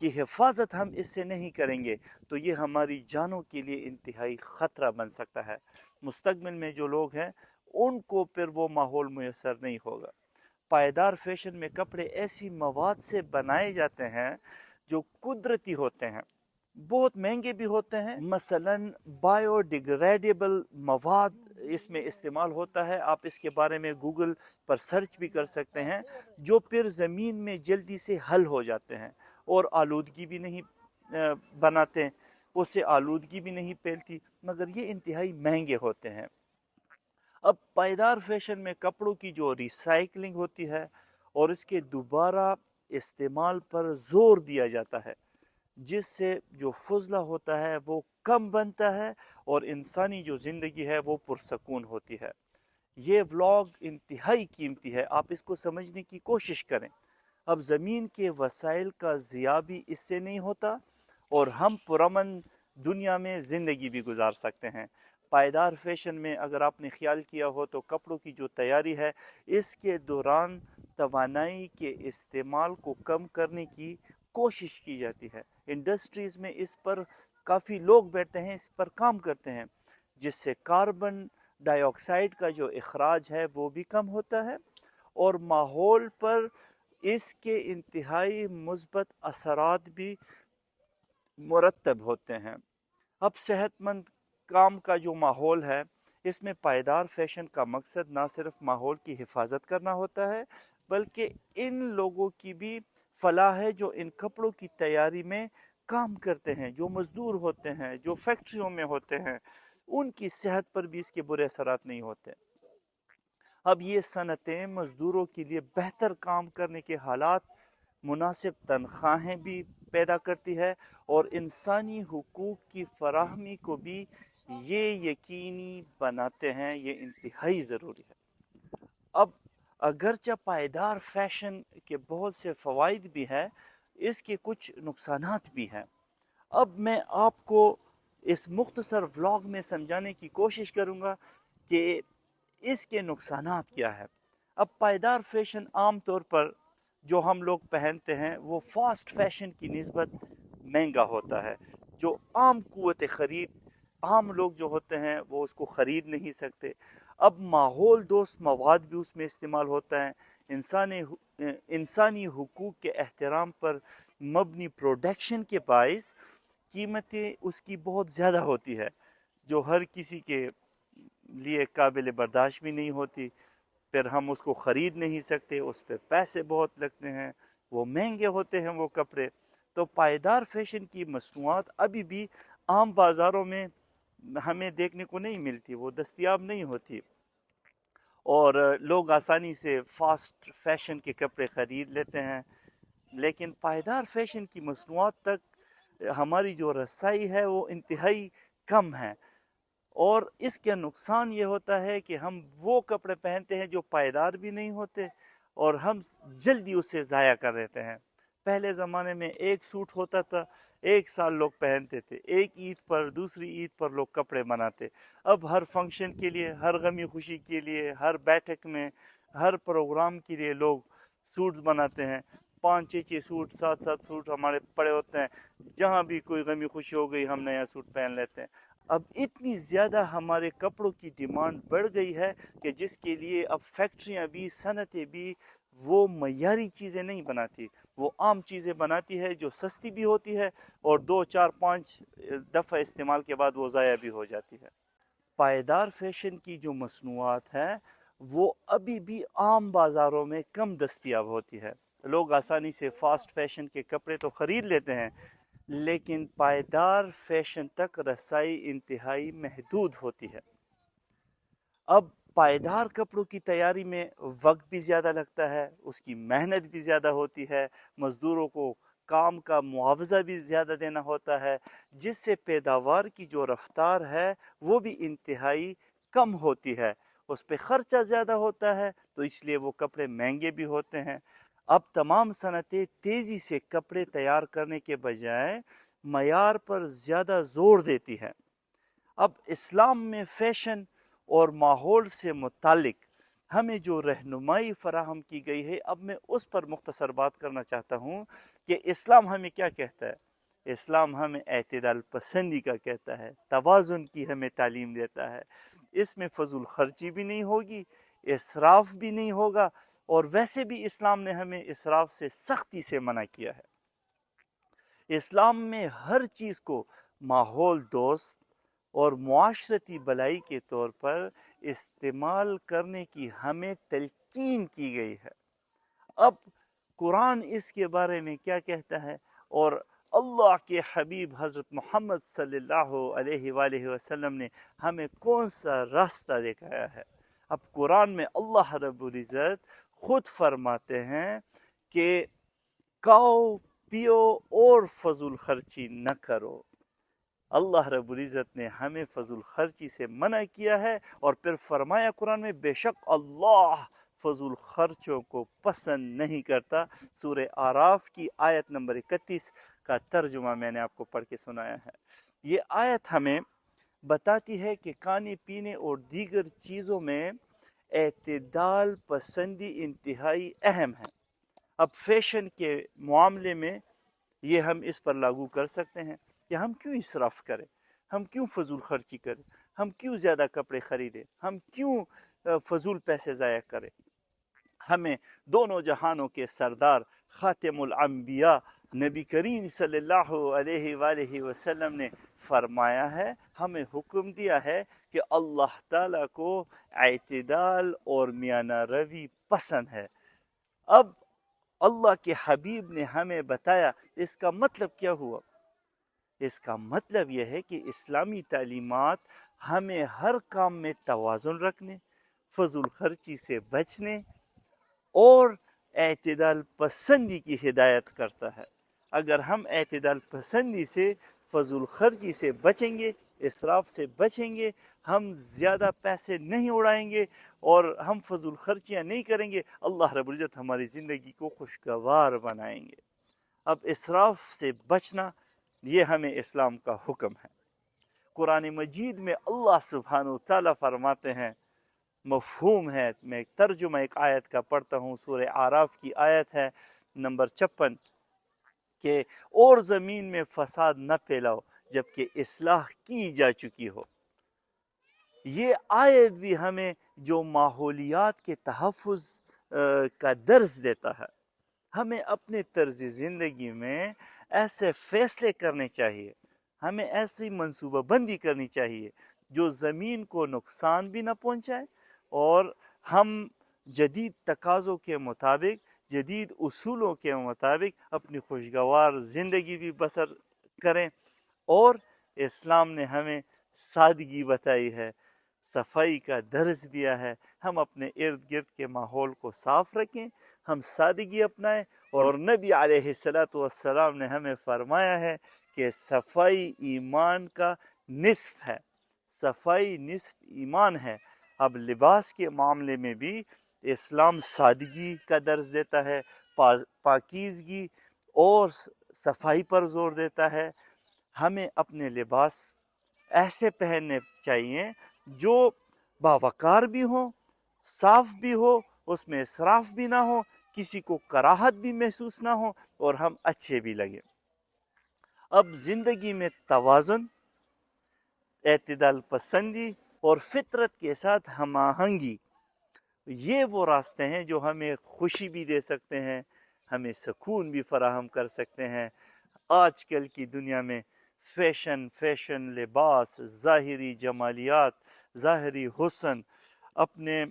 کی حفاظت ہم اس سے نہیں کریں گے تو یہ ہماری جانوں کے لیے انتہائی خطرہ بن سکتا ہے. مستقبل میں جو لوگ ہیں ان کو پھر وہ ماحول میسر نہیں ہوگا. پائیدار فیشن میں کپڑے ایسی مواد سے بنائے جاتے ہیں جو قدرتی ہوتے ہیں, بہت مہنگے بھی ہوتے ہیں. مثلاً بایو ڈیگریڈیبل مواد اس میں استعمال ہوتا ہے, آپ اس کے بارے میں گوگل پر سرچ بھی کر سکتے ہیں, جو پھر زمین میں جلدی سے حل ہو جاتے ہیں اور آلودگی بھی نہیں بناتے, اس سے آلودگی بھی نہیں پھیلتی, مگر یہ انتہائی مہنگے ہوتے ہیں. اب پائیدار فیشن میں کپڑوں کی جو ریسائکلنگ ہوتی ہے اور اس کے دوبارہ استعمال پر زور دیا جاتا ہے, جس سے جو فضلہ ہوتا ہے وہ کم بنتا ہے اور انسانی جو زندگی ہے وہ پرسکون ہوتی ہے. یہ ولاگ انتہائی قیمتی ہے, آپ اس کو سمجھنے کی کوشش کریں. اب زمین کے وسائل کا ضیاع بھی اس سے نہیں ہوتا اور ہم پرامن دنیا میں زندگی بھی گزار سکتے ہیں. پائیدار فیشن میں اگر آپ نے خیال کیا ہو تو کپڑوں کی جو تیاری ہے اس کے دوران توانائی کے استعمال کو کم کرنے کی کوشش کی جاتی ہے. انڈسٹریز میں اس پر کافی لوگ بیٹھتے ہیں, اس پر کام کرتے ہیں, جس سے کاربن ڈائی آکسائڈ کا جو اخراج ہے وہ بھی کم ہوتا ہے اور ماحول پر اس کے انتہائی مثبت اثرات بھی مرتب ہوتے ہیں. اب صحت مند کام کا جو ماحول ہے اس میں پائیدار فیشن کا مقصد نہ صرف ماحول کی حفاظت کرنا ہوتا ہے بلکہ ان لوگوں کی بھی فلاح ہے جو ان کپڑوں کی تیاری میں کام کرتے ہیں, جو مزدور ہوتے ہیں, جو فیکٹریوں میں ہوتے ہیں, ان کی صحت پر بھی اس کے برے اثرات نہیں ہوتے. اب یہ صنعتیں مزدوروں کے لیے بہتر کام کرنے کے حالات, مناسب تنخواہیں بھی پیدا کرتی ہے اور انسانی حقوق کی فراہمی کو بھی یہ یقینی بناتے ہیں. یہ انتہائی ضروری ہے. اب اگرچہ پائیدار فیشن کے بہت سے فوائد بھی ہیں, اس کے کچھ نقصانات بھی ہیں. اب میں آپ کو اس مختصر ولاگ میں سمجھانے کی کوشش کروں گا کہ اس کے نقصانات کیا ہے. اب پائیدار فیشن عام طور پر جو ہم لوگ پہنتے ہیں وہ فاسٹ فیشن کی نسبت مہنگا ہوتا ہے. جو عام قوت خرید عام لوگ جو ہوتے ہیں وہ اس کو خرید نہیں سکتے. اب ماحول دوست مواد بھی اس میں استعمال ہوتا ہے. انسانی حقوق کے احترام پر مبنی پروڈکشن کے باعث قیمتیں اس کی بہت زیادہ ہوتی ہے, جو ہر کسی کے لیے قابل برداشت بھی نہیں ہوتی. پھر ہم اس کو خرید نہیں سکتے, اس پہ پیسے بہت لگتے ہیں, وہ مہنگے ہوتے ہیں وہ کپڑے. تو پائیدار فیشن کی مصنوعات ابھی بھی عام بازاروں میں ہمیں دیکھنے کو نہیں ملتی, وہ دستیاب نہیں ہوتی اور لوگ آسانی سے فاسٹ فیشن کے کپڑے خرید لیتے ہیں. لیکن پائیدار فیشن کی مصنوعات تک ہماری جو رسائی ہے وہ انتہائی کم ہے اور اس کے نقصان یہ ہوتا ہے کہ ہم وہ کپڑے پہنتے ہیں جو پائیدار بھی نہیں ہوتے اور ہم جلدی اسے ضائع کر دیتے ہیں. پہلے زمانے میں ایک سوٹ ہوتا تھا, 1 سال لوگ پہنتے تھے, ایک عید پر دوسری عید پر لوگ کپڑے بناتے. اب ہر فنکشن کے لیے, ہر غمی خوشی کے لیے, ہر بیٹھک میں, ہر پروگرام کے لیے لوگ سوٹس بناتے ہیں. 5-6 سوٹ 7 سوٹ ہمارے پڑے ہوتے ہیں, جہاں بھی کوئی غمی خوشی ہو گئی ہم نیا سوٹ پہن لیتے ہیں. اب اتنی زیادہ ہمارے کپڑوں کی ڈیمانڈ بڑھ گئی ہے کہ جس کے لیے اب فیکٹریاں بھی صنعتیں بھی وہ معیاری چیزیں نہیں بناتی, وہ عام چیزیں بناتی ہے جو سستی بھی ہوتی ہے اور 2-4-5 دفعہ استعمال کے بعد وہ ضائع بھی ہو جاتی ہے. پائیدار فیشن کی جو مصنوعات ہیں وہ ابھی بھی عام بازاروں میں کم دستیاب ہوتی ہے. لوگ آسانی سے فاسٹ فیشن کے کپڑے تو خرید لیتے ہیں لیکن پائیدار فیشن تک رسائی انتہائی محدود ہوتی ہے. اب پائیدار کپڑوں کی تیاری میں وقت بھی زیادہ لگتا ہے, اس کی محنت بھی زیادہ ہوتی ہے, مزدوروں کو کام کا معاوضہ بھی زیادہ دینا ہوتا ہے, جس سے پیداوار کی جو رفتار ہے وہ بھی انتہائی کم ہوتی ہے. اس پہ خرچہ زیادہ ہوتا ہے تو اس لیے وہ کپڑے مہنگے بھی ہوتے ہیں. اب تمام صنعتیں تیزی سے کپڑے تیار کرنے کے بجائے معیار پر زیادہ زور دیتی ہے. اب اسلام میں فیشن اور ماحول سے متعلق ہمیں جو رہنمائی فراہم کی گئی ہے، اب میں اس پر مختصر بات کرنا چاہتا ہوں کہ اسلام ہمیں کیا کہتا ہے۔ اسلام ہمیں اعتدال پسندی کا کہتا ہے، توازن کی ہمیں تعلیم دیتا ہے۔ اس میں فضول خرچی بھی نہیں ہوگی، اسراف بھی نہیں ہوگا، اور ویسے بھی اسلام نے ہمیں اسراف سے سختی سے منع کیا ہے۔ اسلام میں ہر چیز کو ماحول دوست اور معاشرتی بھلائی کے طور پر استعمال کرنے کی ہمیں تلقین کی گئی ہے۔ اب قرآن اس کے بارے میں کیا کہتا ہے، اور اللہ کے حبیب حضرت محمد صلی اللہ علیہ وآلہ وسلم نے ہمیں کون سا راستہ دکھایا ہے۔ اب قرآن میں اللہ رب العزت خود فرماتے ہیں کہ کھاؤ پیو اور فضول خرچی نہ کرو۔ اللہ رب العزت نے ہمیں فضول خرچی سے منع کیا ہے، اور پھر فرمایا قرآن میں بے شک اللہ فضول خرچوں کو پسند نہیں کرتا۔ سورہ اعراف کی آیت نمبر 31 کا ترجمہ میں نے آپ کو پڑھ کے سنایا ہے۔ یہ آیت ہمیں بتاتی ہے کہ کھانے پینے اور دیگر چیزوں میں اعتدال پسندی انتہائی اہم ہے۔ اب فیشن کے معاملے میں یہ ہم اس پر لاگو کر سکتے ہیں کہ ہم کیوں اسراف کریں، ہم کیوں فضول خرچی کریں، ہم کیوں زیادہ کپڑے خریدیں، ہم کیوں فضول پیسے ضائع کریں۔ ہمیں دونوں جہانوں کے سردار خاتم الانبیاء نبی کریم صلی اللہ علیہ وآلہ وسلم نے فرمایا ہے، ہمیں حکم دیا ہے کہ اللہ تعالیٰ کو اعتدال اور میانہ روی پسند ہے۔ اب اللہ کے حبیب نے ہمیں بتایا، اس کا مطلب کیا ہوا؟ اس کا مطلب یہ ہے کہ اسلامی تعلیمات ہمیں ہر کام میں توازن رکھنے، فضول خرچی سے بچنے اور اعتدال پسندی کی ہدایت کرتا ہے۔ اگر ہم اعتدال پسندی سے، فضول خرچی سے بچیں گے، اسراف سے بچیں گے، ہم زیادہ پیسے نہیں اڑائیں گے اور ہم فضول خرچیاں نہیں کریں گے، اللہ رب العزت ہماری زندگی کو خوشگوار بنائیں گے۔ اب اسراف سے بچنا یہ ہمیں اسلام کا حکم ہے۔ قرآن مجید میں اللہ سبحانہ تعالیٰ فرماتے ہیں، مفہوم ہے، میں ایک ترجمہ ایک آیت کا پڑھتا ہوں، سورہ اعراف کی آیت ہے نمبر 56 کہ اور زمین میں فساد نہ پھیلاؤ جبکہ اصلاح کی جا چکی ہو۔ یہ آیت بھی ہمیں جو ماحولیات کے تحفظ کا درس دیتا ہے۔ ہمیں اپنے طرز زندگی میں ایسے فیصلے کرنے چاہیے، ہمیں ایسی منصوبہ بندی کرنی چاہیے جو زمین کو نقصان بھی نہ پہنچائے، اور ہم جدید تقاضوں کے مطابق، جدید اصولوں کے مطابق اپنی خوشگوار زندگی بھی بسر کریں۔ اور اسلام نے ہمیں سادگی بتائی ہے، صفائی کا درس دیا ہے۔ ہم اپنے ارد گرد کے ماحول کو صاف رکھیں، ہم سادگی اپنائیں، اور نبی علیہ السلام نے ہمیں فرمایا ہے کہ صفائی ایمان کا نصف ہے، صفائی نصف ایمان ہے۔ اب لباس کے معاملے میں بھی اسلام سادگی کا درس دیتا ہے، پاکیزگی اور صفائی پر زور دیتا ہے۔ ہمیں اپنے لباس ایسے پہننے چاہیے جو باوقار بھی ہوں، صاف بھی ہو، اس میں اسراف بھی نہ ہو، کسی کو کراہت بھی محسوس نہ ہو، اور ہم اچھے بھی لگیں۔ اب زندگی میں توازن، اعتدال پسندی اور فطرت کے ساتھ ہم آہنگی، یہ وہ راستے ہیں جو ہمیں خوشی بھی دے سکتے ہیں، ہمیں سکون بھی فراہم کر سکتے ہیں۔ آج کل کی دنیا میں فیشن لباس، ظاہری جمالیات، ظاہری حسن، اپنے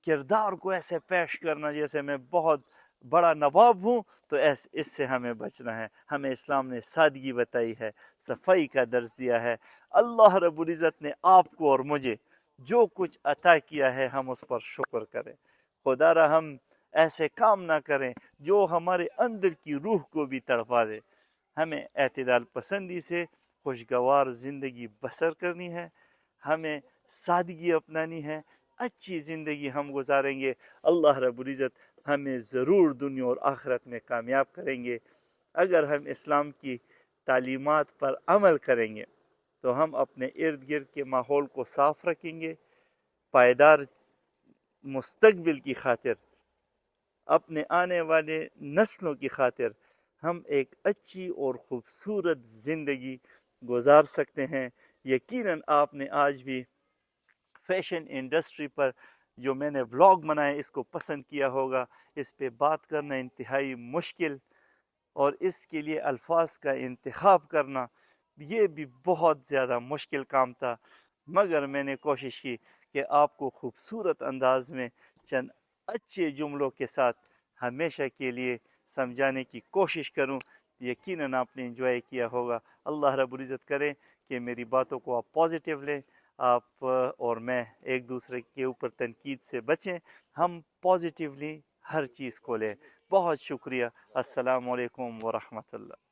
کردار کو ایسے پیش کرنا جیسے میں بہت بڑا نواب ہوں، تو اس سے ہمیں بچنا ہے۔ ہمیں اسلام نے سادگی بتائی ہے، صفائی کا درس دیا ہے۔ اللہ رب العزت نے آپ کو اور مجھے جو کچھ عطا کیا ہے، ہم اس پر شکر کریں۔ خدا را ہم ایسے کام نہ کریں جو ہمارے اندر کی روح کو بھی تڑپا دے۔ ہمیں اعتدال پسندی سے خوشگوار زندگی بسر کرنی ہے، ہمیں سادگی اپنانی ہے، اچھی زندگی ہم گزاریں گے، اللہ رب العزت ہمیں ضرور دنیا اور آخرت میں کامیاب کریں گے۔ اگر ہم اسلام کی تعلیمات پر عمل کریں گے تو ہم اپنے ارد گرد کے ماحول کو صاف رکھیں گے، پائیدار مستقبل کی خاطر، اپنے آنے والے نسلوں کی خاطر ہم ایک اچھی اور خوبصورت زندگی گزار سکتے ہیں۔ یقیناً آپ نے آج بھی فیشن انڈسٹری پر جو میں نے ولاگ بنائے اس کو پسند کیا ہوگا۔ اس پہ بات کرنا انتہائی مشکل اور اس کے لیے الفاظ کا انتخاب کرنا یہ بھی بہت زیادہ مشکل کام تھا، مگر میں نے کوشش کی کہ آپ کو خوبصورت انداز میں چند اچھے جملوں کے ساتھ ہمیشہ کے لیے سمجھانے کی کوشش کروں۔ یقیناً آپ نے انجوائے کیا ہوگا۔ اللہ رب العزت کرے کہ میری باتوں کو آپ پازیٹیو لیں، آپ اور میں ایک دوسرے کے اوپر تنقید سے بچیں، ہم پازیٹیولی ہر چیز کو لیں۔ بہت شکریہ۔ السلام علیکم ورحمۃ اللہ۔